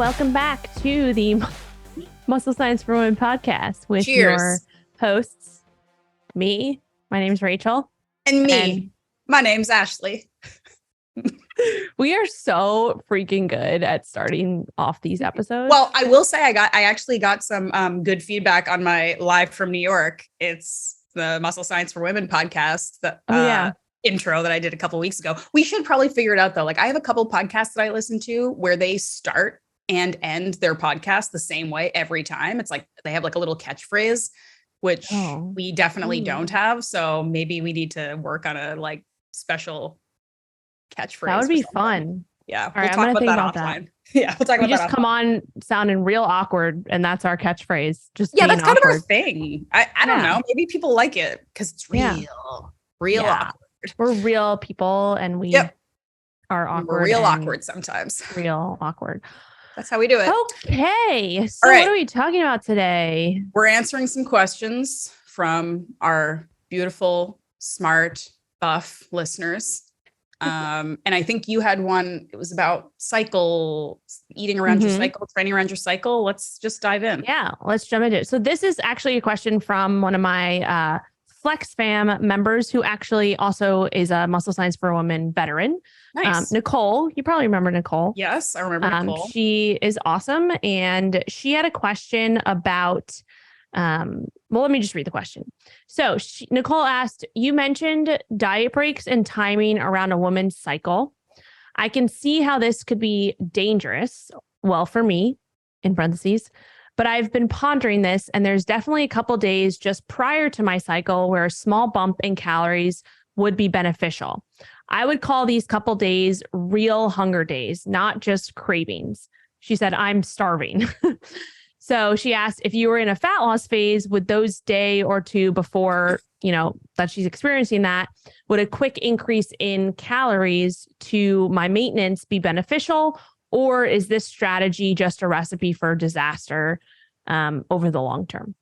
welcome back to the Muscle Science for Women podcast with your hosts, me. My name's Rachel. And me. My name's Ashleigh. We are so freaking good at starting off these episodes. Well, I will say I actually got some good feedback on my live from New York. It's the Muscle Science for Women podcast. Intro that I did a couple of weeks ago. We should probably figure it out though. Like I have a couple podcasts that I listen to where they start and end their podcast the same way every time. It's like they have like a little catchphrase, which we definitely don't have. So maybe we need to work on a like special catchphrase. That would be fun. Yeah. All right, I'm gonna think about offline. Yeah. We'll talk about that. We just come on sounding real awkward and that's our catchphrase. Just that's kind awkward. of our thing. I don't know. Maybe people like it because it's real awkward. We're real people and we are awkward. We're real awkward sometimes. Real awkward. That's how we do it. Okay. So what are we talking about today? We're answering some questions from our beautiful, smart, buff listeners. And I think you had one, it was about eating around your cycle, training around your cycle. Let's just dive in. Yeah, let's jump into it. So this is actually a question from one of my Flex fam members who actually also is a Muscle Science for Women veteran. Nice. Nicole, you probably remember Nicole. Yes, I remember Nicole. She is awesome. And she had a question about, well, let me just read the question. So Nicole asked, you mentioned diet breaks and timing around a woman's cycle. I can see how this could be dangerous. Well, for me, in parentheses, but I've been pondering this, and there's definitely a couple days just prior to my cycle where a small bump in calories would be beneficial. I would call these couple days real hunger days, not just cravings. She said, I'm starving. So she asked if you were in a fat loss phase, would those day or two before, that she's experiencing that, would a quick increase in calories to my maintenance be beneficial? Or is this strategy just a recipe for disaster over the long term?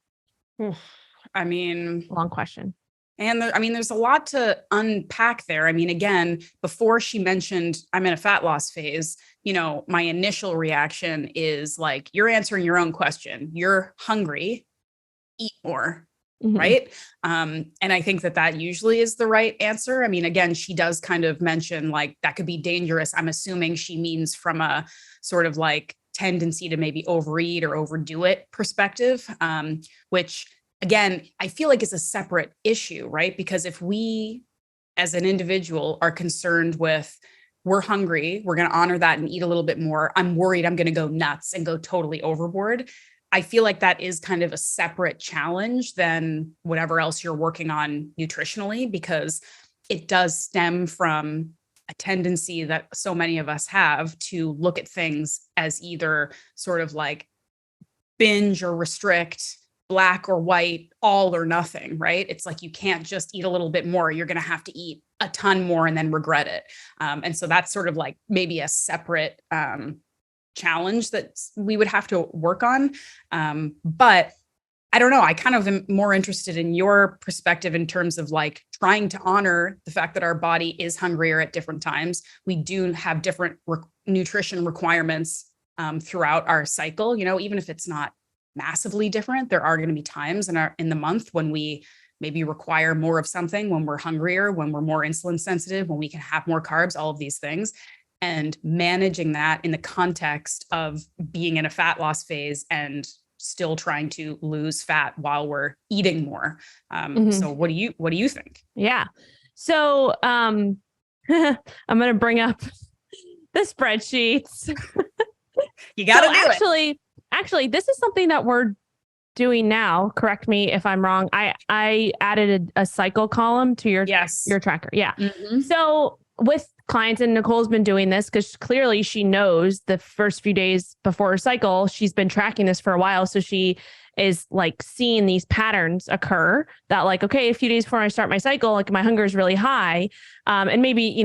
I mean, long question. And there's a lot to unpack there. I mean, again, before she mentioned I'm in a fat loss phase, my initial reaction is like, you're answering your own question. You're hungry, eat more. Right. And I think that usually is the right answer. I mean, again, she does kind of mention like that could be dangerous. I'm assuming she means from a sort of like tendency to maybe overeat or overdo it perspective, which again, I feel like is a separate issue, right? Because if we as an individual are concerned with we're hungry, we're going to honor that and eat a little bit more. I'm worried I'm going to go nuts and go totally overboard. I feel like that is kind of a separate challenge than whatever else you're working on nutritionally, because it does stem from a tendency that so many of us have to look at things as either sort of like binge or restrict, black or white, all or nothing, right? It's like you can't just eat a little bit more. You're going to have to eat a ton more and then regret it. And so that's sort of like maybe a separate challenge that we would have to work on. But I don't know. I kind of am more interested in your perspective in terms of like trying to honor the fact that our body is hungrier at different times. We do have different nutrition requirements throughout our cycle. Even if it's not massively different, there are going to be times in the month when we maybe require more of something, when we're hungrier, when we're more insulin sensitive, when we can have more carbs, all of these things. And managing that in the context of being in a fat loss phase and still trying to lose fat while we're eating more. So what do you think? Yeah. So I'm going to bring up the spreadsheets. You got to do it. Actually, this is something that we're doing now. Correct me if I'm wrong. I added a cycle column to your tracker. Yeah. So with clients, and Nicole's been doing this because clearly she knows the first few days before her cycle, she's been tracking this for a while. So she is like seeing these patterns occur that like, okay, a few days before I start my cycle, like my hunger is really high. And maybe,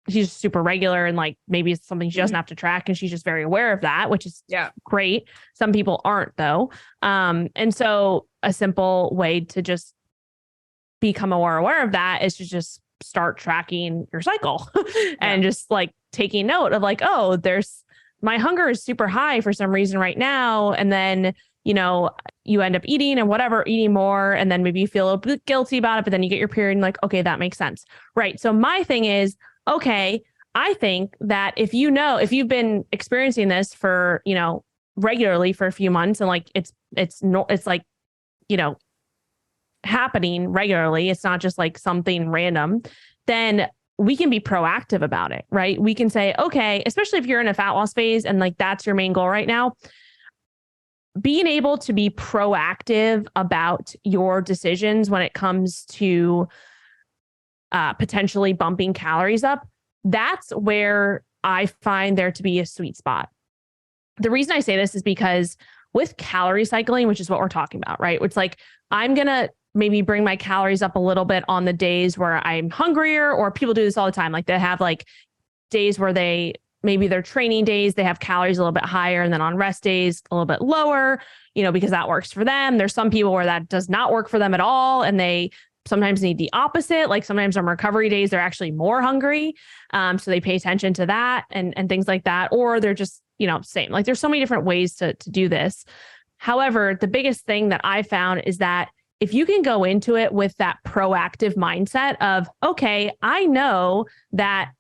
she's super regular and like, maybe it's something she doesn't have to track. And she's just very aware of that, which is great. Some people aren't though. And so a simple way to just become more aware of that is to just start tracking your cycle and just like taking note of like, oh, there's my hunger is super high for some reason right now. And then, you know, you end up eating and whatever, eating more. And then maybe you feel a bit guilty about it, but then you get your period and like, okay, that makes sense. Right. So my thing is, okay, I think that if you've been experiencing this for, you know, regularly for a few months and like, it's like, you know, happening regularly, it's not just like something random, then we can be proactive about it, right? We can say, okay, especially if you're in a fat loss phase and like that's your main goal right now, being able to be proactive about your decisions when it comes to potentially bumping calories up, that's where I find there to be a sweet spot. The reason I say this is because with calorie cycling, which is what we're talking about, right? It's like, I'm going to maybe bring my calories up a little bit on the days where I'm hungrier, or people do this all the time. Like they have like days where maybe their training days, they have calories a little bit higher. And then on rest days, a little bit lower, you know, because that works for them. There's some people where that does not work for them at all. And they sometimes need the opposite. Like sometimes on recovery days, they're actually more hungry. So they pay attention to that and things like that. Or they're just, you know, same. Like there's so many different ways to do this. However, the biggest thing that I found is that if you can go into it with that proactive mindset of, okay, I know that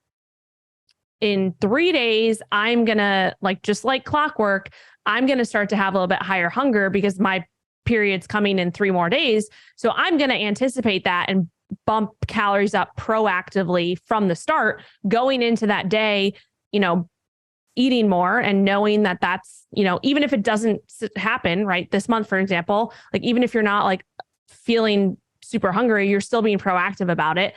in 3 days, I'm going to like, just like clockwork, I'm going to start to have a little bit higher hunger because my period's coming in 3 more days. So I'm going to anticipate that and bump calories up proactively from the start, going into that day, you know, eating more and knowing that that's, you know, even if it doesn't happen right this month, for example, like even if you're not like feeling super hungry, you're still being proactive about it.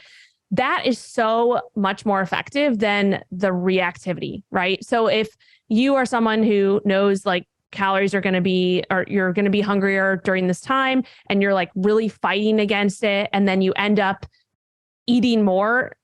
That is so much more effective than the reactivity, right? So if you are someone who knows like calories are going to be, or you're going to be hungrier during this time and you're like really fighting against it, and then you end up eating more,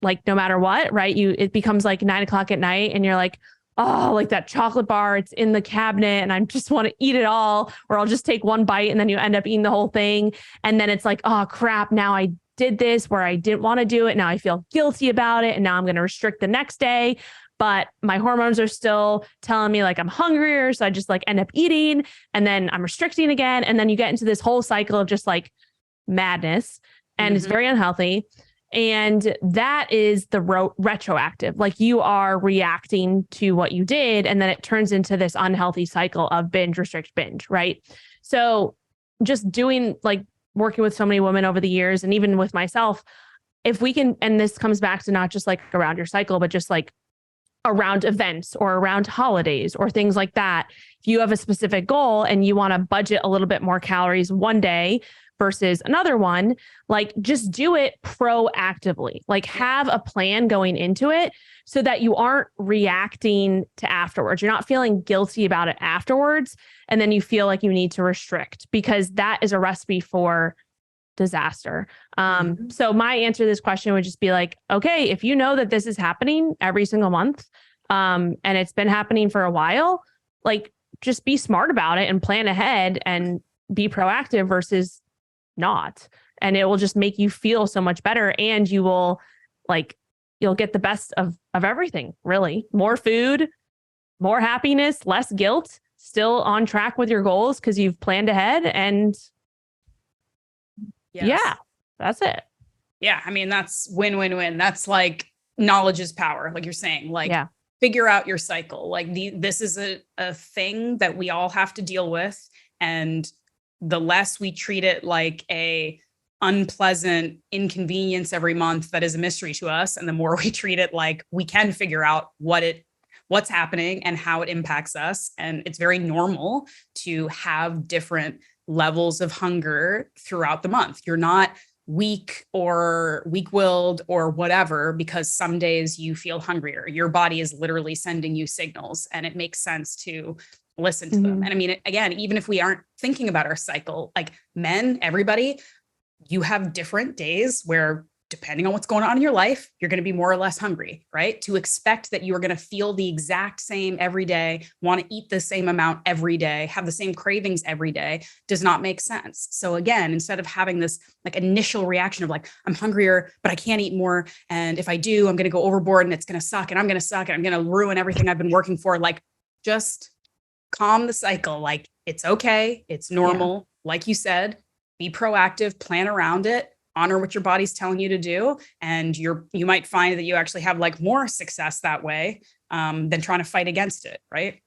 like no matter what, right? It becomes like 9 o'clock at night and you're like, oh, like that chocolate bar, it's in the cabinet and I just want to eat it all, or I'll just take one bite, and then you end up eating the whole thing. And then it's like, oh crap, now I did this where I didn't want to do it. Now I feel guilty about it. And now I'm going to restrict the next day, but my hormones are still telling me like I'm hungrier. So I just like end up eating, and then I'm restricting again. And then you get into this whole cycle of just like madness, and it's very unhealthy. And that is the retroactive, like you are reacting to what you did. And then it turns into this unhealthy cycle of binge, restrict, binge. Right. So just working with so many women over the years, and even with myself, if we can, and this comes back to not just like around your cycle, but just like around events or around holidays or things like that. If you have a specific goal and you want to budget a little bit more calories one day versus another one, like just do it proactively, like have a plan going into it so that you aren't reacting to afterwards. You're not feeling guilty about it afterwards. And then you feel like you need to restrict, because that is a recipe for disaster. So my answer to this question would just be like, okay, if you know that this is happening every single month, and it's been happening for a while, like just be smart about it and plan ahead and be proactive versus not. And it will just make you feel so much better. And you will you'll get the best of everything, really. More food, more happiness, less guilt, still on track with your goals because you've planned ahead. And yeah, that's it. Yeah. I mean, that's win-win-win. That's like knowledge is power. Like you're saying, like figure out your cycle. Like this is a thing that we all have to deal with. And the less we treat it like a unpleasant inconvenience every month that is a mystery to us, and the more we treat it like we can figure out what's happening and how it impacts us. And it's very normal to have different levels of hunger throughout the month. You're not weak or weak-willed or whatever because some days you feel hungrier. Your body is literally sending you signals, and it makes sense to listen to them. And I mean, again, even if we aren't thinking about our cycle, like men, everybody, you have different days where depending on what's going on in your life, you're going to be more or less hungry, right? To expect that you are going to feel the exact same every day, want to eat the same amount every day, have the same cravings every day does not make sense. So again, instead of having this like initial reaction of like, I'm hungrier, but I can't eat more. And if I do, I'm going to go overboard and it's going to suck and I'm going to suck and I'm going to ruin everything I've been working for. Like, just calm the cycle. Like, it's okay. It's normal. Yeah. Like you said, be proactive, plan around it, honor what your body's telling you to do. And you might find that you actually have like more success that way than trying to fight against it. Right.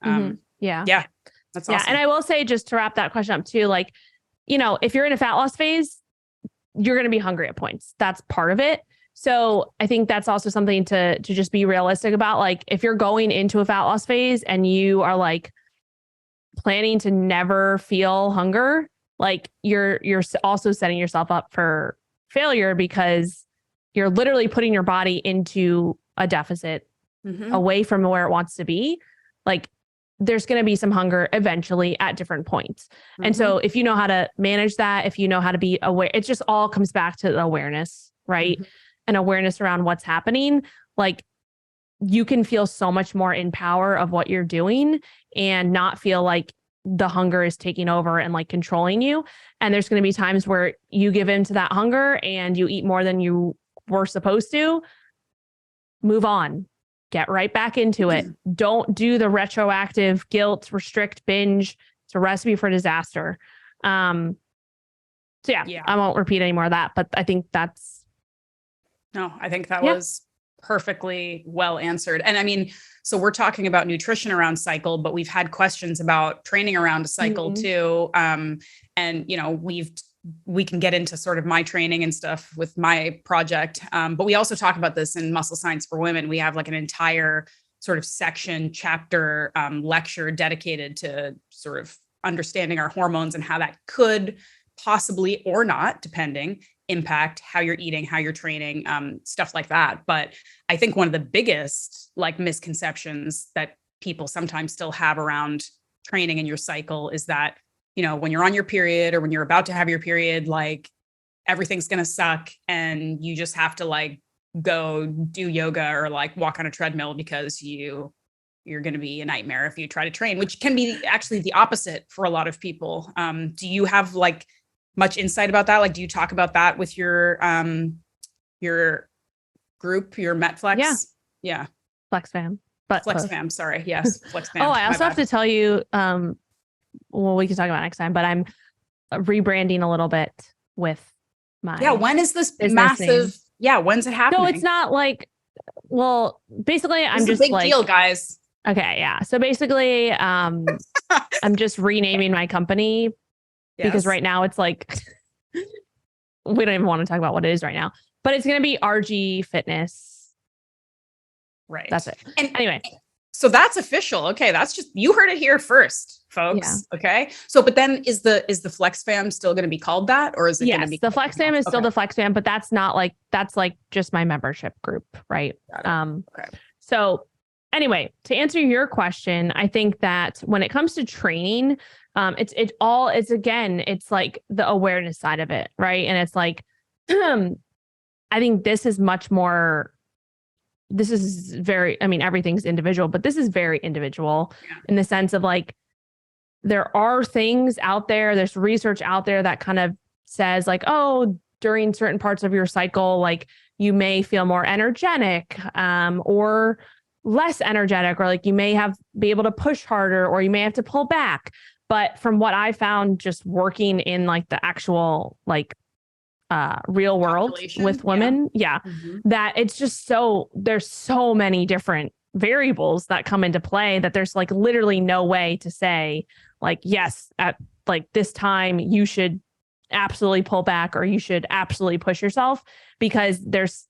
Yeah. That's awesome. Yeah. And I will say, just to wrap that question up too, like, if you're in a fat loss phase, you're going to be hungry at points. That's part of it. So I think that's also something to just be realistic about. Like, if you're going into a fat loss phase and you are like planning to never feel hunger, like you're also setting yourself up for failure, because you're literally putting your body into a deficit away from where it wants to be. Like, there's going to be some hunger eventually at different points. And so if you know how to manage that, if you know how to be aware, it just all comes back to the awareness, right? And awareness around what's happening. Like, you can feel so much more in power of what you're doing and not feel like the hunger is taking over and like controlling you. And there's going to be times where you give in to that hunger and you eat more than you were supposed to. Move on, get right back into it. Don't do the retroactive guilt, restrict, binge. It's a recipe for disaster. So yeah, I won't repeat any more of that, but I think I think that was perfectly well answered. And I mean, so we're talking about nutrition around cycle, but we've had questions about training around a cycle too. And we can get into sort of my training and stuff with my project. But we also talk about this in Muscle Science for Women. We have like an entire sort of section, chapter, lecture dedicated to sort of understanding our hormones and how that could possibly, or not, depending, impact how you're eating, how you're training, stuff like that. But I think one of the biggest like misconceptions that people sometimes still have around training in your cycle is that, when you're on your period or when you're about to have your period, like everything's going to suck and you just have to like go do yoga or like walk on a treadmill because you're going to be a nightmare if you try to train, which can be actually the opposite for a lot of people. Do you have like much insight about that? Like, do you talk about that with your group, your MetFlex? Yeah. Flex fam. Flex fam. Sorry. Yes. Flex fam. I also have to tell you, well, we can talk about it next time, but I'm rebranding a little bit with my. When is this massive? Name. When's it happening? No, it's not like, well, basically I'm just a big like, deal, guys. Okay. Yeah. So basically, I'm just renaming my company because right now it's like, we don't even want to talk about what it is right now, but it's going to be RG Fitness. Right. That's it. And anyway. So that's official. Okay. That's just, you heard it here first, folks. Yeah. Okay. So, but then is the Flex Fam still going to be called that, or is it going to be the Flex Fam is still the Flex Fam, but that's not like, that's like just my membership group. Right. Okay. So anyway, to answer your question, I think that when it comes to training, it's like the awareness side of it. Right. And it's like, I think this is much more, everything's individual, but this is very individual in the sense of like, there are things out there, there's research out there that kind of says like, oh, during certain parts of your cycle, like you may feel more energetic, or less energetic, or like you may be able to push harder, or you may have to pull back. But from what I found just working in like the actual like real world with women, that it's just there's so many different variables that come into play that there's like literally no way to say like, yes, at like this time you should absolutely pull back or you should absolutely push yourself, because there's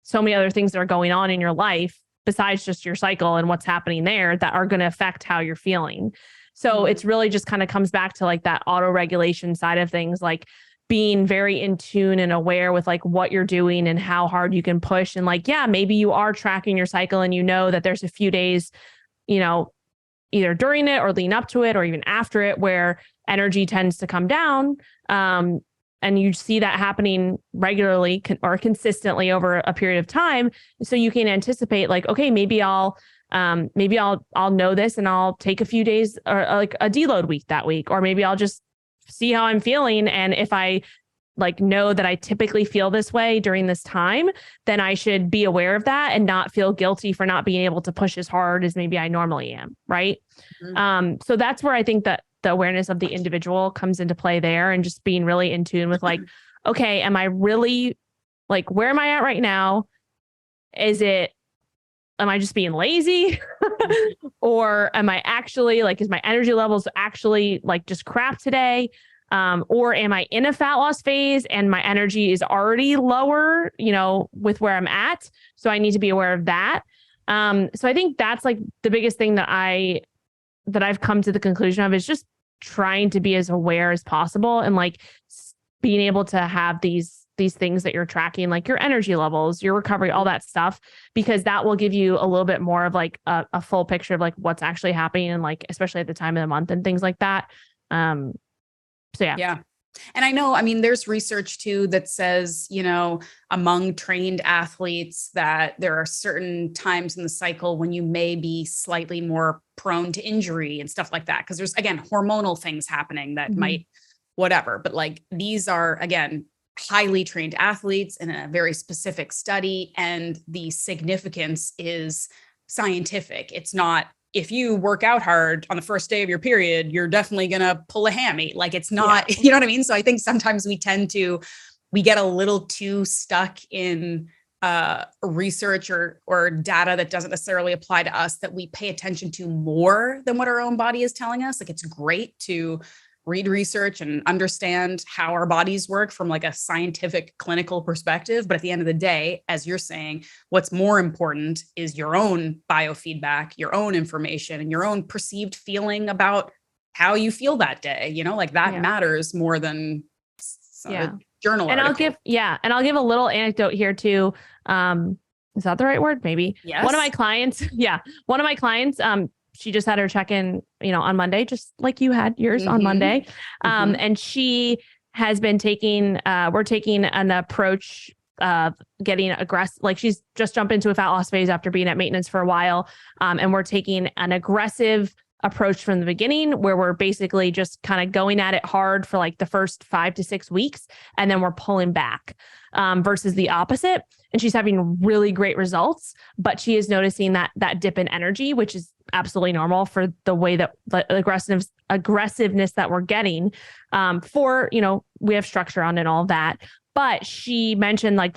so many other things that are going on in your life besides just your cycle and what's happening there that are going to affect how you're feeling. So it's really just kind of comes back to like that auto regulation side of things, like being very in tune and aware with like what you're doing and how hard you can push. And like, maybe you are tracking your cycle and you know that there's a few days, either during it or leading up to it or even after it where energy tends to come down. And and you see that happening regularly or consistently over a period of time. So you can anticipate like, okay, maybe I'll know this and I'll take a few days or like a deload week that week, or maybe I'll just see how I'm feeling. And if I like know that I typically feel this way during this time, then I should be aware of that and not feel guilty for not being able to push as hard as maybe I normally am. Right. So that's where I think that the awareness of the individual comes into play there, and just being really in tune with like, okay, am I really like, where am I at right now? Am I just being lazy or am I actually like, is my energy levels actually like just crap today? Or am I in a fat loss phase and my energy is already lower, with where I'm at? So I need to be aware of that. So I think that's like the biggest thing that I've come to the conclusion of, is just trying to be as aware as possible, and like being able to have these things that you're tracking, like your energy levels, your recovery, all that stuff, because that will give you a little bit more of like a full picture of like what's actually happening, and like, especially at the time of the month and things like that. So yeah. Yeah. And I know, I mean, there's research too that says, among trained athletes, that there are certain times in the cycle when you may be slightly more prone to injury and stuff like that. Cause there's, again, hormonal things happening that might, whatever, but like, these are, again, highly trained athletes in a very specific study. And the significance is scientific. It's not, if you work out hard on the first day of your period, you're definitely going to pull a hammy. Like, it's not, you know what I mean? So I think sometimes we get a little too stuck in research or data that doesn't necessarily apply to us, that we pay attention to more than what our own body is telling us. Like, it's great to read research and understand how our bodies work from like a scientific clinical perspective. But at the end of the day, as you're saying, what's more important is your own biofeedback, your own information, and your own perceived feeling about how you feel that day. Like that matters more than journal and article. I'll give a little anecdote here too. Is that the right word? Maybe. Yes. One of my clients, she just had her check-in, on Monday, just like you had yours on Monday. And she has been we're taking an approach of getting aggressive. Like, she's just jumped into a fat loss phase after being at maintenance for a while. And we're taking an aggressive approach from the beginning, where we're basically just kind of going at it hard for like the first 5 to 6 weeks. And then we're pulling back, versus the opposite. And she's having really great results, but she is noticing that dip in energy, which is absolutely normal for the way that the aggressiveness that we're getting, we have structure on and all of that. But she mentioned like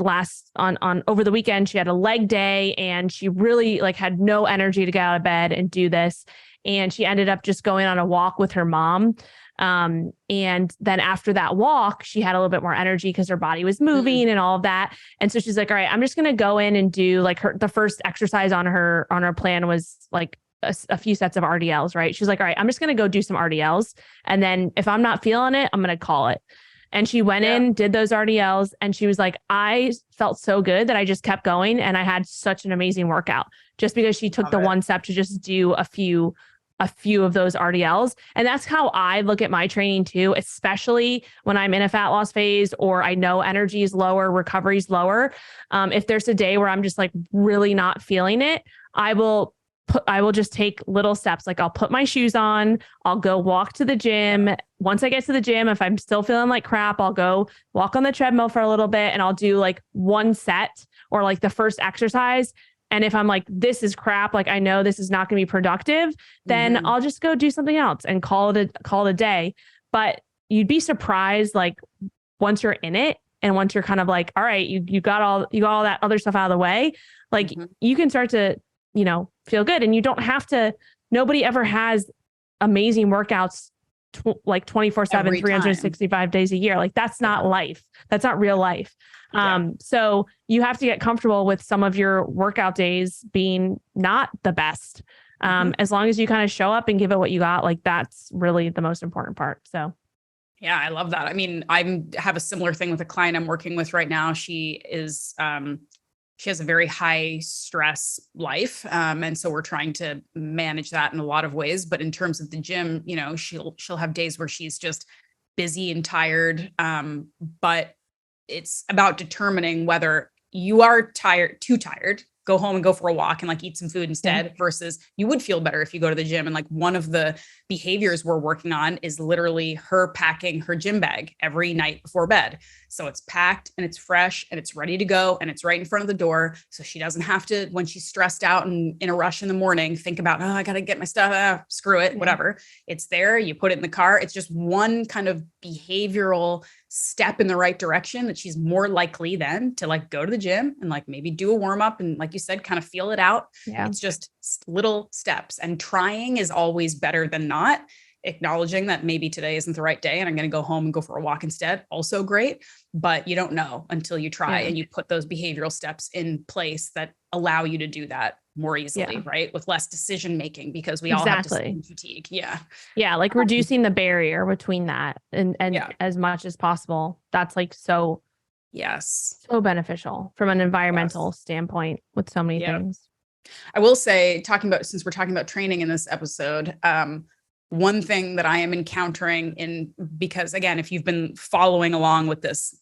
on over the weekend, she had a leg day and she really like had no energy to get out of bed and do this. And she ended up just going on a walk with her mom. And then after that walk, she had a little bit more energy because her body was moving and all of that. And so she's like, all right, I'm just going to go in and do like the first exercise on her plan was like a few sets of RDLs, right? She's like, all right, I'm just going to go do some RDLs. And then if I'm not feeling it, I'm going to call it. And she went in, did those RDLs. And she was like, I felt so good that I just kept going. And I had such an amazing workout just because she took one step to just do a few of those RDLs. And that's how I look at my training too, especially when I'm in a fat loss phase or I know energy is lower, recovery is lower. If there's a day where I'm just like really not feeling it, I will just take little steps. Like, I'll put my shoes on, I'll go walk to the gym. Once I get to the gym, if I'm still feeling like crap, I'll go walk on the treadmill for a little bit and I'll do like one set or like the first exercise. And if I'm like, this is crap, like I know this is not going to be productive, then I'll just go do something else and call it a day. But you'd be surprised, like once you're in it and once you're kind of like, all right, you got all that other stuff out of the way, like you can start to, feel good. And you don't have to, nobody ever has amazing workouts like 24/7, 365 days a year. Like that's not life. That's not real life. So you have to get comfortable with some of your workout days being not the best. As long as you kind of show up and give it what you got, like that's really the most important part. So. Yeah, I love that. I mean, I have a similar thing with a client I'm working with right now. She has a very high stress life. And so we're trying to manage that in a lot of ways. But in terms of the gym, she'll have days where she's just busy and tired. But it's about determining whether you are too tired, go home and go for a walk and like eat some food instead, versus you would feel better if you go to the gym. And like one of the behaviors we're working on is literally her packing her gym bag every night before bed. So it's packed and it's fresh and it's ready to go and it's right in front of the door. So she doesn't have to, when she's stressed out and in a rush in the morning, think about, oh, I got to get my stuff. Screw it, whatever. It's there. You put it in the car. It's just one kind of behavioral step in the right direction that she's more likely then to like go to the gym and like maybe do a warm up and like you said, kind of feel it out. It's just little steps, and trying is always better than not. Acknowledging that maybe today isn't the right day and I'm going to go home and go for a walk instead. Also great, but you don't know until you try and you put those behavioral steps in place that allow you to do that more easily, right? With less decision making, because we all have decision fatigue. Yeah. Like reducing the barrier between that and as much as possible. That's like so beneficial from an environmental standpoint with so many things. I will say, since we're talking about training in this episode, one thing that I am encountering because again, if you've been following along with this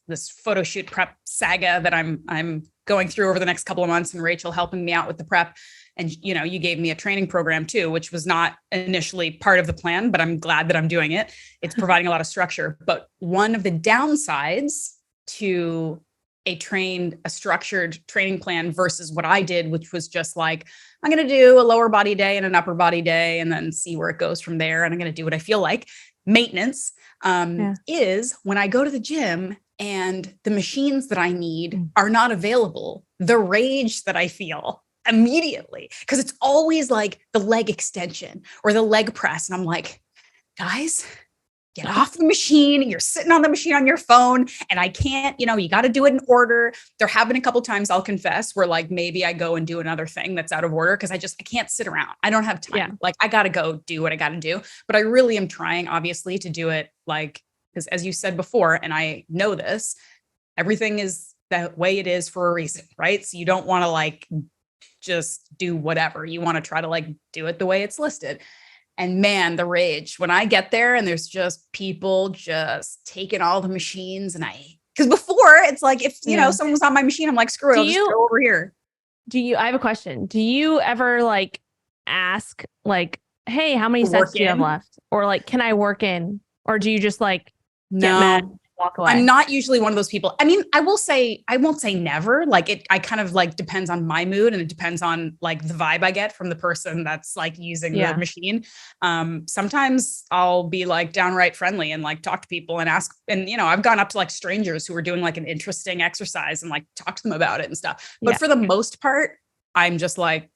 photo shoot prep saga that I'm going through over the next couple of months, and Rachel helping me out with the prep, and you gave me a training program too, which was not initially part of the plan, but I'm glad that I'm doing it. It's providing a lot of structure. But one of the downsides to a structured training plan versus what I did, which was just like, I'm going to do a lower body day and an upper body day and then see where it goes from there. And I'm going to do what I feel like. Maintenance is when I go to the gym and the machines that I need are not available, the rage that I feel immediately, because it's always like the leg extension or the leg press. And I'm like, guys, get off the machine. You're sitting on the machine on your phone and I can't, you got to do it in order. There have been a couple times, I'll confess, where like maybe I go and do another thing that's out of order because I can't sit around. I don't have time. Yeah. Like I got to go do what I got to do. But I really am trying, obviously, to do it like, because as you said before, and I know this, everything is the way it is for a reason, right? So you don't want to like just do whatever. You want to try to like do it the way it's listed. And man, the rage when I get there and there's just people just taking all the machines, and because before it's like, if, someone was on my machine, I'm like, screw it, I'll just go over here. I have a question. Do you ever like ask like, hey, how many sets do you have left? Or like, can I work in? Or do you just like get mad and walk away? I'm not usually one of those people. I mean, I won't say never. Like I kind of like depends on my mood, and it depends on like the vibe I get from the person that's like using the machine. Sometimes I'll be like downright friendly and like talk to people and ask, and I've gone up to like strangers who are doing like an interesting exercise and like talk to them about it and stuff. But for the most part, I just like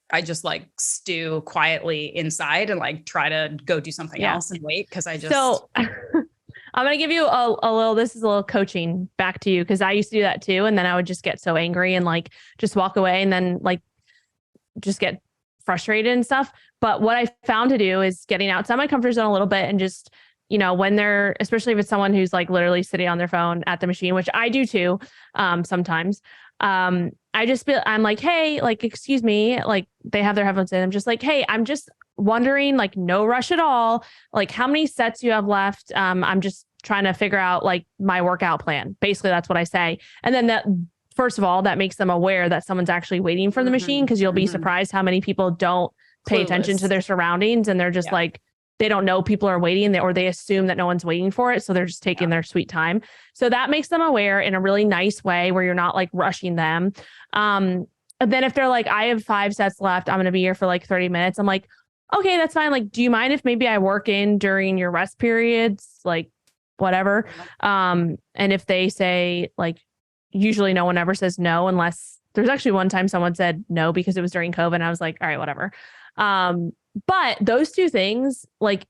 stew quietly inside and like try to go do something else and wait, because I'm going to give you this is a little coaching back to you, because I used to do that too. And then I would just get so angry and like just walk away and then like just get frustrated and stuff. But what I found to do is getting outside my comfort zone a little bit and just, when they're, especially if it's someone who's like literally sitting on their phone at the machine, which I do too, sometimes, I'm like, hey, like, excuse me, like they have their headphones in. I'm just like, hey, I'm just wondering, like, no rush at all. Like how many sets you have left? I'm just trying to figure out like my workout plan. Basically, that's what I say. And then that, first of all, that makes them aware that someone's actually waiting for the machine, because you'll be surprised how many people don't pay attention to their surroundings, and they're just like, they don't know people are waiting, or they assume that no one's waiting for it. So they're just taking their sweet time. So that makes them aware in a really nice way where you're not like rushing them. And then if they're like, I have 5 sets left, I'm going to be here for like 30 minutes. I'm like, okay, that's fine. Like, do you mind if maybe I work in during your rest periods? Like whatever. And if they say like, usually no one ever says no, unless there's actually one time someone said no because it was during COVID. And I was like, all right, whatever. But those two things, like,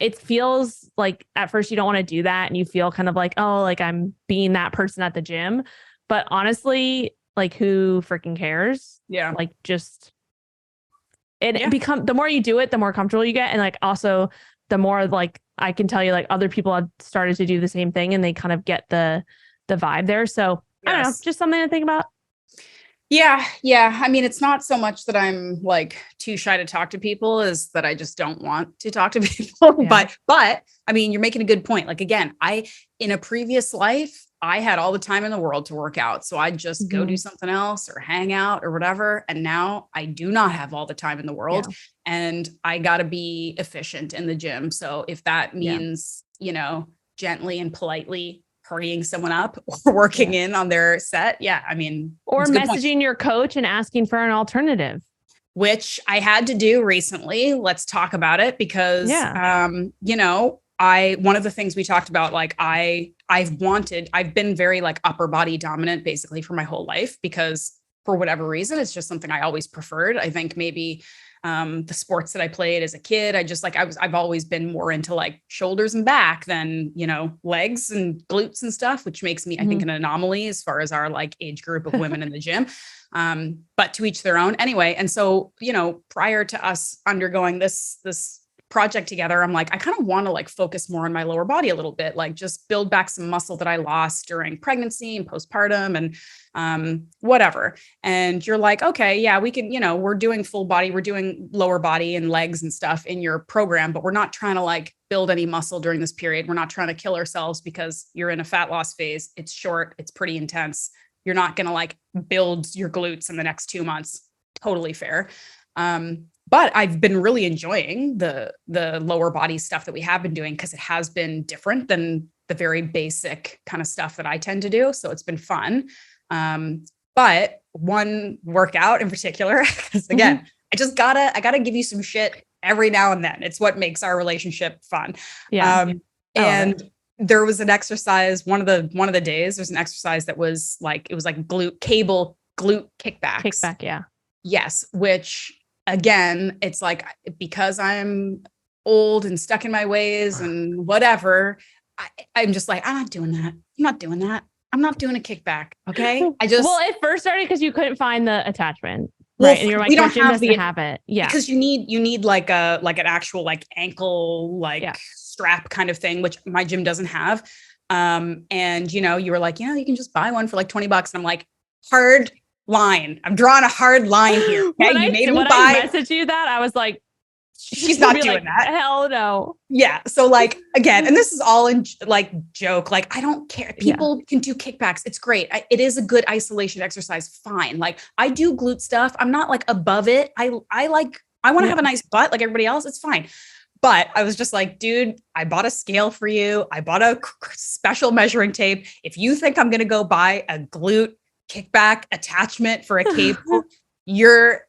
it feels like at first you don't want to do that. And you feel kind of like, oh, like I'm being that person at the gym. But honestly, like who freaking cares? Yeah. Like just, the more you do it, the more comfortable you get. And like, also the more like, I can tell you like other people have started to do the same thing and they kind of get the vibe there. So I don't know, just something to think about. Yeah. Yeah. I mean, it's not so much that I'm like too shy to talk to people, is that I just don't want to talk to people. Yeah. But I mean, you're making a good point. Like, again, in a previous life, I had all the time in the world to work out. So I'd just go do Mhm. something else or hang out or whatever. And now I do not have all the time in the world, Yeah. and I got to be efficient in the gym. So if that Yeah. means, gently and politely hurrying someone up or working Yeah. in on their set. Yeah. I mean, Or it's a good point. messaging your coach and asking for an alternative. Which I had to do recently. Let's talk about it because, Yeah. one of the things we talked about, like I've been very like upper body dominant basically for my whole life, because for whatever reason, it's just something I always preferred. I think maybe the sports that I played as a kid, I've always been more into like shoulders and back than, legs and glutes and stuff, which makes me, I think, an anomaly as far as our like age group of women in the gym. But to each their own anyway. And so, prior to us undergoing this project together, I'm like, I kind of want to like focus more on my lower body a little bit, like just build back some muscle that I lost during pregnancy and postpartum and whatever. And you're like, okay, yeah, we can, we're doing full body, we're doing lower body and legs and stuff in your program, but we're not trying to like build any muscle during this period. We're not trying to kill ourselves because you're in a fat loss phase. It's short, it's pretty intense. You're not going to like build your glutes in the next 2 months. Totally fair. But I've been really enjoying the lower body stuff that we have been doing, because it has been different than the very basic kind of stuff that I tend to do. So it's been fun. But one workout in particular, because again, I gotta give you some shit every now and then. It's what makes our relationship fun. Yeah. And there was an exercise, one of the days, there's an exercise that was like, it was like glute kickbacks. Kickback. Yeah. Yes. Which again, it's like, because I'm old and stuck in my ways and whatever, I'm just like, I'm not doing that. I'm not doing that. I'm not doing a kickback. Okay. Well, it first started because you couldn't find the attachment. Well, Right. And you're like, we my don't gym have doesn't have it. Yeah. because you need like an actual like ankle strap kind of thing, which my gym doesn't have. And you were like, you can just buy one for like $20. And I'm like, hard line. I'm drawing a hard line here. Okay. When I messaged you that, I was like, she's not doing that. Hell no. Yeah. So like, again, and this is all in like joke, like, I don't care. People can do kickbacks. It's great. It is a good isolation exercise. Fine. Like I do glute stuff. I'm not like above it. I want to have a nice butt like everybody else. It's fine. But I was just like, dude, I bought a scale for you. I bought a special measuring tape. If you think I'm going to go buy a glute kickback attachment for a cable, you're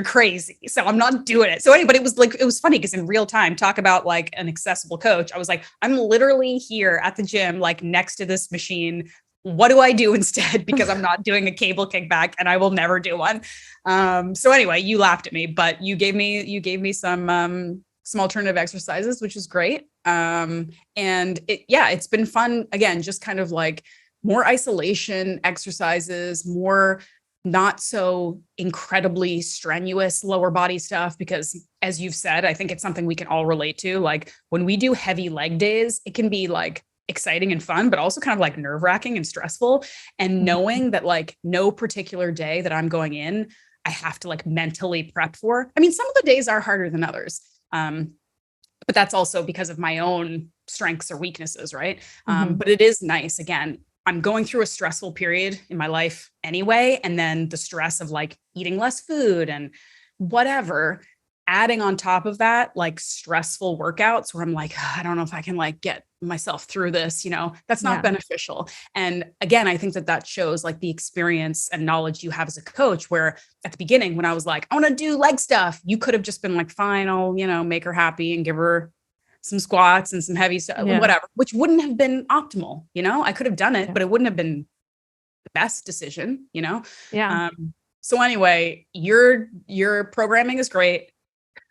crazy. So I'm not doing it. So anyway, it was funny because in real time, talk about like an accessible coach. I was like, I'm literally here at the gym, like next to this machine. What do I do instead? Because I'm not doing a cable kickback and I will never do one. So anyway, you laughed at me, but you gave me some alternative exercises, which is great. And it's been fun. Again, just kind of like more isolation exercises, more not so incredibly strenuous lower body stuff, because as you've said, I think it's something we can all relate to. Like when we do heavy leg days, it can be like exciting and fun, but also kind of like nerve-wracking and stressful. And knowing that like no particular day that I'm going in, I have to like mentally prep for. I mean, some of the days are harder than others. But that's also because of my own strengths or weaknesses, right? But it is nice. Again, I'm going through a stressful period in my life anyway. And then the stress of like eating less food and whatever, adding on top of that, like stressful workouts where I'm like, I don't know if I can like get myself through this, that's not beneficial. And again, I think that shows like the experience and knowledge you have as a coach, where at the beginning, when I was like, I want to do leg stuff, you could have just been like, fine, I'll, make her happy and give her some squats and some heavy stuff, whatever, which wouldn't have been optimal. I could have done it, but it wouldn't have been the best decision, Yeah. So anyway, your programming is great,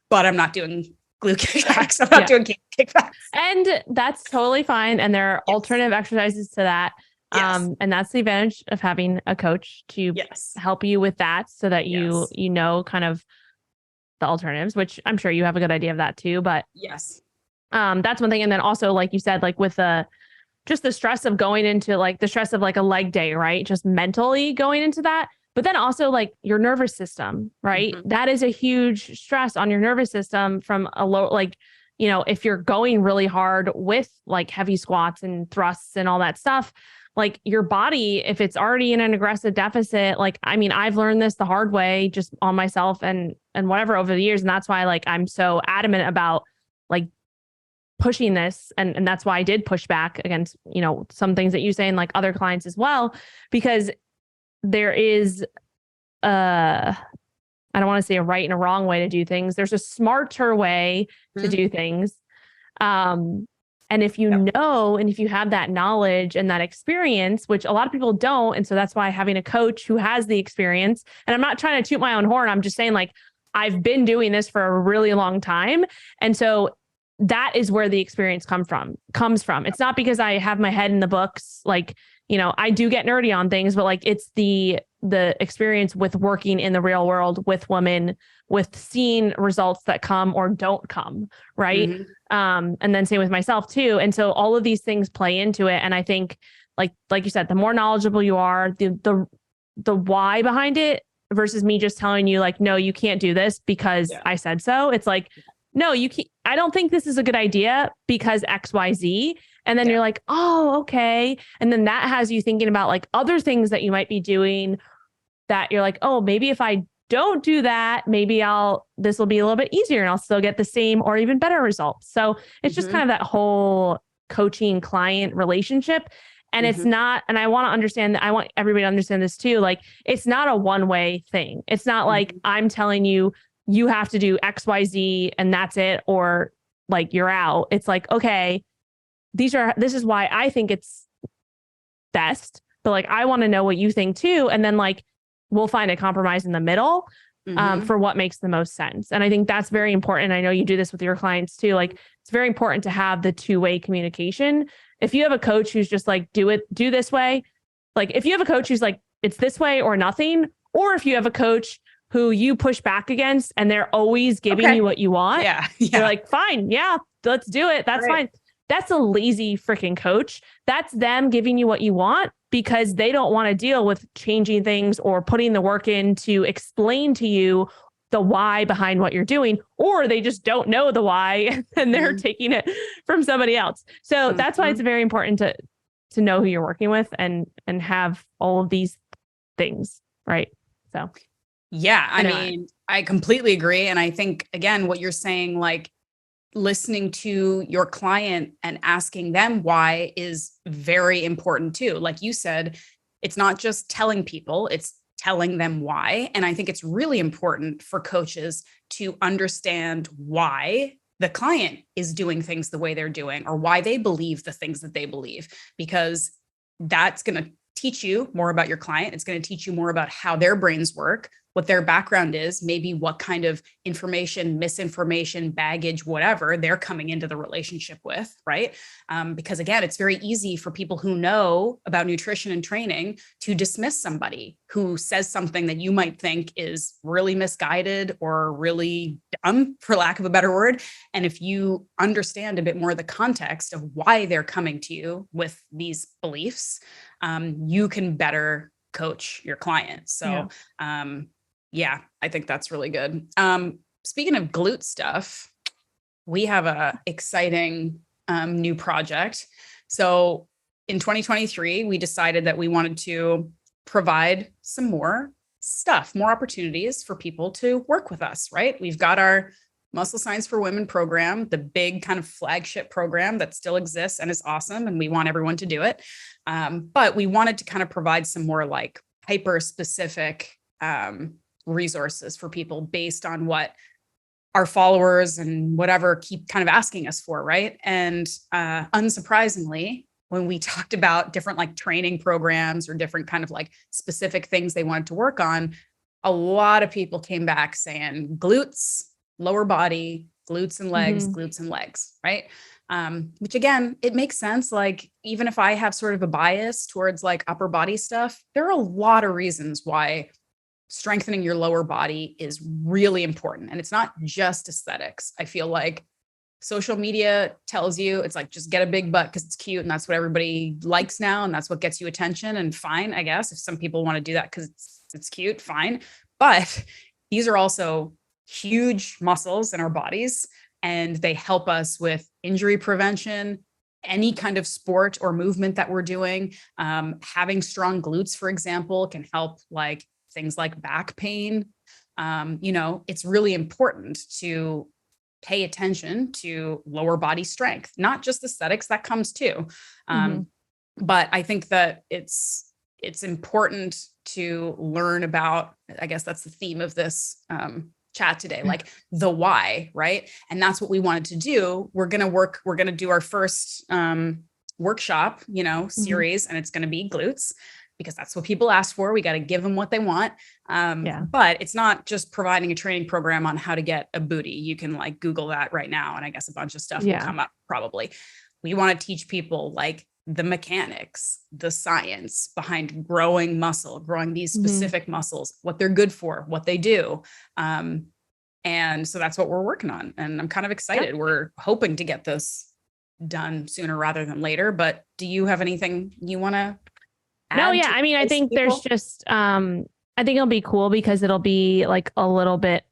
but I'm not doing glute kickbacks. I'm not doing kickbacks. And that's totally fine. And there are alternative exercises to that. And that's the advantage of having a coach to help you with that, so that you know kind of the alternatives, which I'm sure you have a good idea of that too. But that's one thing. And then also, like you said, like with just the stress of going into like the stress of like a leg day, right? Just mentally going into that. but then also like your nervous system, right? Mm-hmm. That is a huge stress on your nervous system from a low, like, you know, if you're going really hard with like heavy squats and thrusts and all that stuff, like your body, if it's already in an aggressive deficit, like, I mean, I've learned this the hard way just on myself and whatever over the years. And that's why like I'm so adamant about like pushing this. And that's why I did push back against, you know, some things that you say and like other clients as well, because there is I don't want to say a right and a wrong way to do things. There's a smarter way to do things. And if you know, and if you have that knowledge and that experience, which a lot of people don't. And so that's why having a coach who has the experience, and I'm not trying to toot my own horn. I'm just saying like, I've been doing this for a really long time. And so that is where the experience comes from. It's not because I have my head in the books. Like, you know, I do get nerdy on things, but like it's the experience with working in the real world with women, with seeing results that come or don't come. Right. Mm-hmm. And then same with myself too. And so all of these things play into it. And I think like you said, the more knowledgeable you are, the why behind it versus me just telling you like, no, you can't do this because I said so. It's like, no, you can't. I don't think this is a good idea because X, Y, Z. And then you're like, oh, okay. And then that has you thinking about like other things that you might be doing that you're like, oh, maybe if I don't do that, maybe this will be a little bit easier and I'll still get the same or even better results. So it's just kind of that whole coaching client relationship. And it's not, and I want to understand that, I want everybody to understand this too. Like, it's not a one-way thing. It's not like I'm telling you, you have to do X, Y, Z and that's it. Or like you're out. It's like, okay, this is why I think it's best, but like, I want to know what you think too. And then like, we'll find a compromise in the middle for what makes the most sense. And I think that's very important. I know you do this with your clients too. Like, it's very important to have the two-way communication. If you have a coach who's just like, do this way, like if you have a coach who's like, it's this way or nothing, or if you have a coach who you push back against and they're always giving you what you want. You're like, fine. Yeah, let's do it. That's fine. That's a lazy freaking coach. That's them giving you what you want because they don't want to deal with changing things or putting the work in to explain to you the why behind what you're doing, or they just don't know the why and they're taking it from somebody else. So that's why it's very important to know who you're working with and have all of these things. Right. So. Yeah. I mean, I completely agree. And I think, again, what you're saying, like listening to your client and asking them why is very important too. Like you said, it's not just telling people, it's telling them why. And I think it's really important for coaches to understand why the client is doing things the way they're doing or why they believe the things that they believe, because that's going to teach you more about your client. It's going to teach you more about how their brains work, what their background is, maybe what kind of information, misinformation, baggage, whatever they're coming into the relationship with, right? Because again, it's very easy for people who know about nutrition and training to dismiss somebody who says something that you might think is really misguided or really dumb, for lack of a better word. And if you understand a bit more the context of why they're coming to you with these beliefs, you can better coach your client. So, yeah, I think that's really good. Speaking of glute stuff, we have a exciting new project. So in 2023, we decided that we wanted to provide some more stuff, more opportunities for people to work with us, right? We've got our Muscle Science for Women program, the big kind of flagship program that still exists and is awesome. And we want everyone to do it. But we wanted to kind of provide some more like hyper specific resources for people based on what our followers and whatever keep kind of asking us for, right? And unsurprisingly, when we talked about different like training programs or different kind of like specific things they wanted to work on, a lot of people came back saying glutes, lower body, glutes and legs, right? Which again, it makes sense. Like, even if I have sort of a bias towards like upper body stuff, there are a lot of reasons why strengthening your lower body is really important. And it's not just aesthetics. I feel like social media tells you it's like, just get a big butt because it's cute and that's what everybody likes now. And that's what gets you attention, and fine, I guess, if some people want to do that because it's cute, fine. But these are also huge muscles in our bodies, and they help us with injury prevention, any kind of sport or movement that we're doing. Having strong glutes, for example, can help like things like back pain. It's really important to pay attention to lower body strength, not just aesthetics, that comes too. But I think that it's important to learn about, I guess that's the theme of this chat today, like the why, right? And that's what we wanted to do. We're going to do our first workshop, series, and it's going to be glutes, because that's what people ask for. We got to give them what they want. But it's not just providing a training program on how to get a booty. You can like Google that right now, and I guess a bunch of stuff will come up probably. We want to teach people like the mechanics, the science behind growing muscle, growing these specific muscles, what they're good for, what they do. And so that's what we're working on. And I'm kind of excited. We're hoping to get this done sooner rather than later. But do you have anything you want to add? No, yeah. I mean, I think there's just, I think it'll be cool because it'll be like a little bit,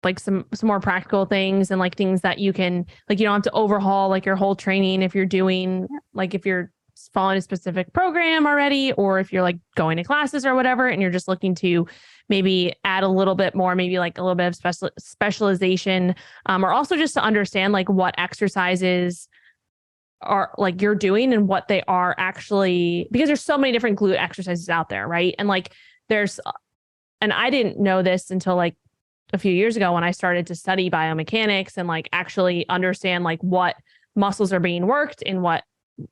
like some more practical things, and like things that you can, like, you don't have to overhaul like your whole training if you're doing, like if you're following a specific program already, or if you're like going to classes or whatever, and you're just looking to maybe add a little bit more, maybe like a little bit of specialization, or also just to understand like what exercises are like you're doing and what they are actually, because there's so many different glute exercises out there. Right. And like and I didn't know this until like a few years ago when I started to study biomechanics and like actually understand like what muscles are being worked in what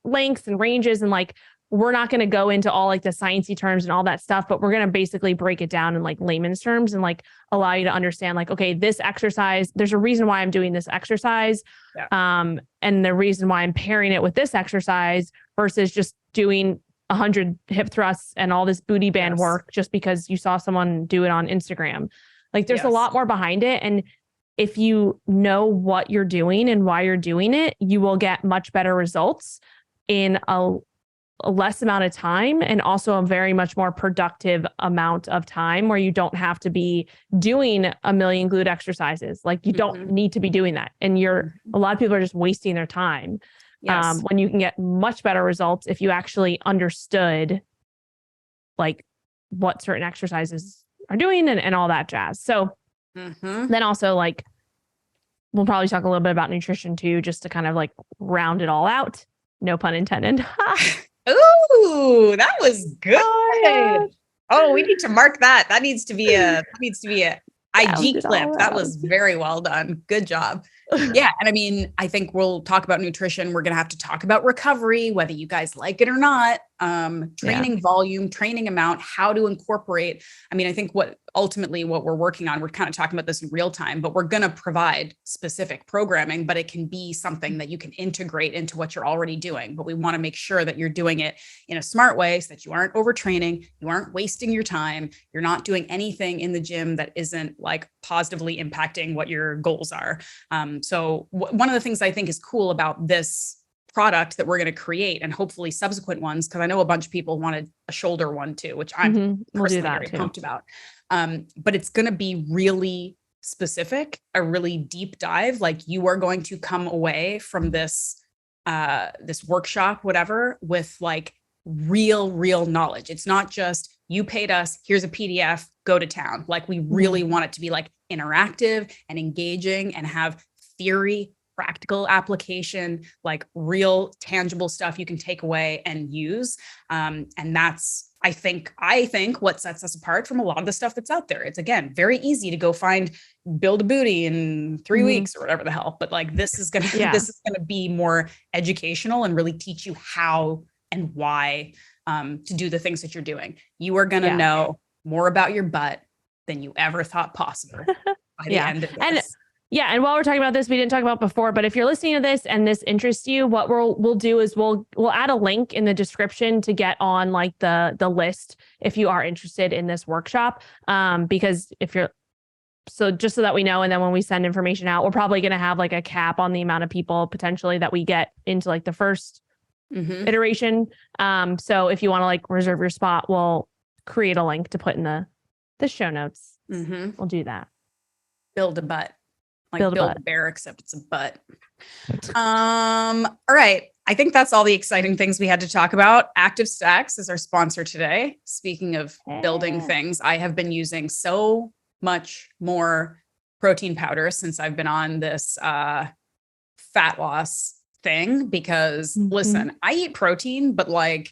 lengths and ranges. And like, we're not going to go into all like the sciencey terms and all that stuff, but we're going to basically break it down in like layman's terms and like allow you to understand like, okay, this exercise, there's a reason why I'm doing this exercise. And the reason why I'm pairing it with this exercise versus just doing 100 hip thrusts and all this booty band work just because you saw someone do it on Instagram. Like there's a lot more behind it. And if you know what you're doing and why you're doing it, you will get much better results in a less amount of time, and also a very much more productive amount of time where you don't have to be doing a million glute exercises. Like you don't need to be doing that. And a lot of people are just wasting their time when you can get much better results if you actually understood like what certain exercises are doing and all that jazz. So then also like, we'll probably talk a little bit about nutrition too, just to kind of like round it all out. No pun intended. Ooh, that was good. Oh, we need to mark that. That needs to be a IG clip. That was very well done. Good job. Yeah. And I mean, I think we'll talk about nutrition. We're going to have to talk about recovery, whether you guys like it or not, training volume, training amount, how to incorporate. I mean, I think ultimately what we're working on, we're kind of talking about this in real time, but we're going to provide specific programming, but it can be something that you can integrate into what you're already doing. But we want to make sure that you're doing it in a smart way so that you aren't overtraining, you aren't wasting your time, you're not doing anything in the gym that isn't like positively impacting what your goals are. So one of the things I think is cool about this product that we're going to create, and hopefully subsequent ones, because I know a bunch of people wanted a shoulder one too, which I'm personally very pumped about. But it's going to be really specific, a really deep dive. Like you are going to come away from this workshop, whatever, with like real knowledge. It's not just you paid us, here's a PDF, go to town. Like we really want it to be like interactive and engaging and have theory, practical application, like real tangible stuff you can take away and use. And that's, I think what sets us apart from a lot of the stuff that's out there. It's again, very easy to go build a booty in 3 weeks or whatever the hell. But like, this is going to be more educational and really teach you how and why to do the things that you're doing. You are going to know more about your butt than you ever thought possible by the end of this. And while we're talking about this, we didn't talk about before, but if you're listening to this and this interests you, what we'll do is we'll add a link in the description to get on like the list if you are interested in this workshop. Because if you're so just so that we know, and then when we send information out, we're probably going to have like a cap on the amount of people potentially that we get into like the first iteration. So if you want to like reserve your spot, we'll create a link to put in the show notes. We'll do that. Build a butt. Like Build a build butt. a bear, except it's a butt. All right. I think that's all the exciting things we had to talk about. Active Stacks is our sponsor today. Speaking of building things, I have been using so much more protein powder since I've been on this fat loss thing because listen, I eat protein, but like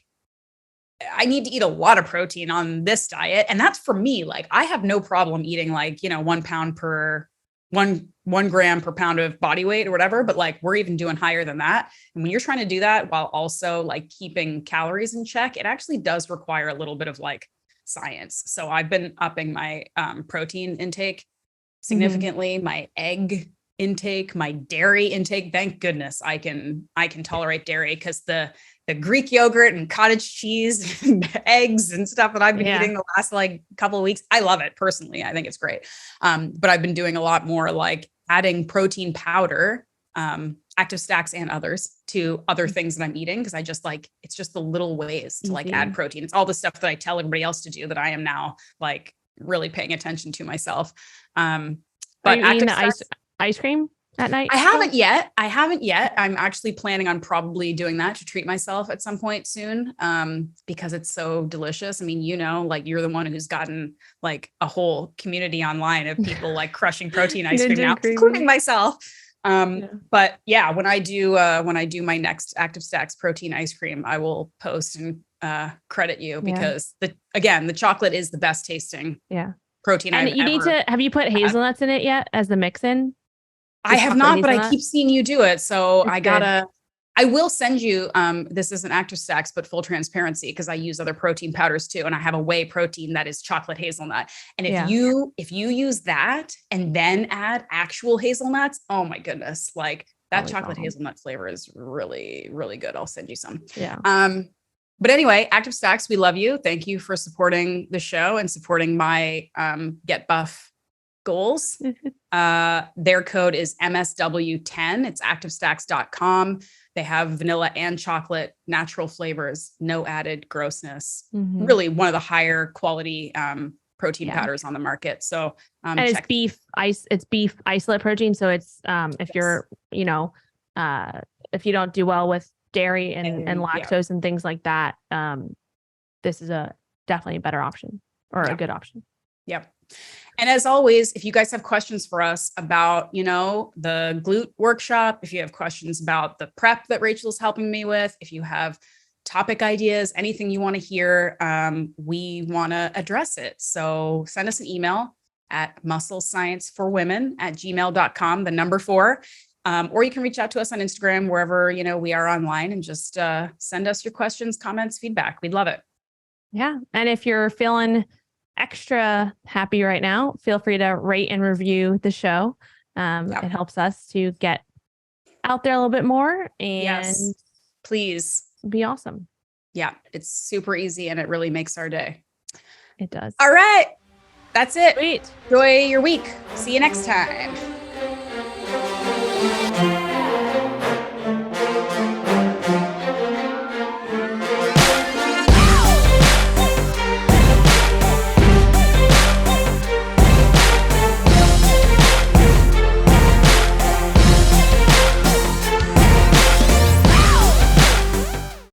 I need to eat a lot of protein on this diet. And that's for me. Like I have no problem eating like, 1 pound per 1 gram per pound of body weight or whatever. But like, we're even doing higher than that. And when you're trying to do that while also like keeping calories in check, it actually does require a little bit of like science. So I've been upping my protein intake significantly, my egg intake, my dairy intake. Thank goodness I can tolerate dairy because the Greek yogurt and cottage cheese and eggs and stuff that I've been eating the last like couple of weeks. I love it personally. I think it's great. But I've been doing a lot more like adding protein powder, Active Stacks and others to other things that I'm eating. Cause I just like, it's just the little ways to like add protein. It's all the stuff that I tell everybody else to do that I am now like really paying attention to myself. But are you eating the ice cream at night? I haven't yet. I'm actually planning on probably doing that to treat myself at some point soon. Because it's so delicious. I mean, like you're the one who's gotten like a whole community online of people like crushing protein ice cream now, including myself. But yeah, when I do my next Active Stacks protein ice cream, I will post and credit you because the chocolate is the best tasting protein. And have you put hazelnuts in it yet as the mix-in? I have not, but I keep seeing you do it. So I will send you, this isn't Active Stacks, but full transparency, because I use other protein powders too. And I have a whey protein that is chocolate hazelnut. And if you use that and then add actual hazelnuts, oh my goodness, like that chocolate hazelnut flavor is really, really good. I'll send you some. But anyway, Active Stacks, we love you. Thank you for supporting the show and supporting my Get Buff goals. Their code is MSW10. It's activestacks.com. They have vanilla and chocolate, natural flavors, no added grossness. Really one of the higher quality protein powders on the market. So and it's beef isolate protein. So it's if you're, if you don't do well with dairy and lactose and things like that, this is definitely a better option or a good option. Yep. And as always, if you guys have questions for us about, the glute workshop, if you have questions about the prep that Rachel's helping me with, if you have topic ideas, anything you want to hear, we want to address it. So send us an email at musclescienceforwomen@gmail.com, the number 4. Or you can reach out to us on Instagram, wherever, we are online, and just send us your questions, comments, feedback. We'd love it. Yeah. And if you're feeling extra happy right now, feel free to rate and review the show. It helps us to get out there a little bit more and please be awesome. Yeah, it's super easy and it really makes our day. It does. All right. That's it. Sweet. Enjoy your week. See you next time.